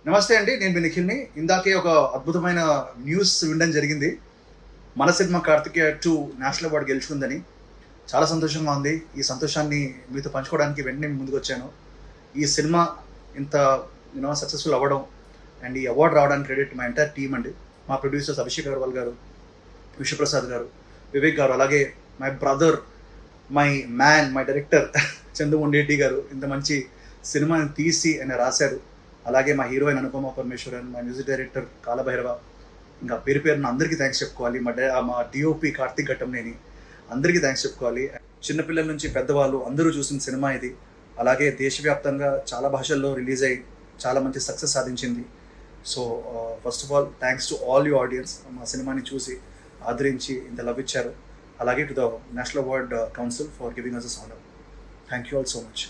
నమస్తే అండి, నేను మీ నిఖిల్ని. ఇందాకే ఒక అద్భుతమైన న్యూస్ వినడం జరిగింది. మన సినిమా కార్తికేయ 2 నేషనల్ అవార్డు గెలుచుకుందని. చాలా సంతోషంగా ఉంది. ఈ సంతోషాన్ని మీతో పంచుకోవడానికి వెంటనే మీ ముందుకు వచ్చాను. ఈ సినిమా ఇంత సక్సెస్ఫుల్ అవ్వడం అండ్ ఈ అవార్డు రావడానికి క్రెడిట్ మా ఎంటైర్ టీమ్ అండి. మా ప్రొడ్యూసర్స్ అభిషేక్ అగర్వాల్ గారు, విశ్వప్రసాద్ గారు, వివేక్ గారు, అలాగే my brother, my man, my director Chandramohan Reddy గారు ఇంత మంచి సినిమాని తీసి ఆయన రాశారు. అలాగే మా హీరోయిన్ అనుపమ పరమేశ్వరన్, మా మ్యూజిక్ డైరెక్టర్ కాలభైరవ, ఇంకా పేరు పేరున అందరికీ థ్యాంక్స్ చెప్పుకోవాలి. మా డిఓపి కార్తిక్ ఘట్టంనేని అందరికీ థ్యాంక్స్ చెప్పుకోవాలి. చిన్నపిల్లల నుంచి పెద్దవాళ్ళు అందరూ చూసిన సినిమా ఇది. అలాగే దేశవ్యాప్తంగా చాలా భాషల్లో రిలీజ్ అయ్యి చాలా మంచి సక్సెస్ సాధించింది. So first of all thanks to all you audience, మా సినిమాని చూసి ఆదరించి ఇంత లవ్ ఇచ్చారు. అలాగే to the national award council for giving us this honour. Thank you all so much.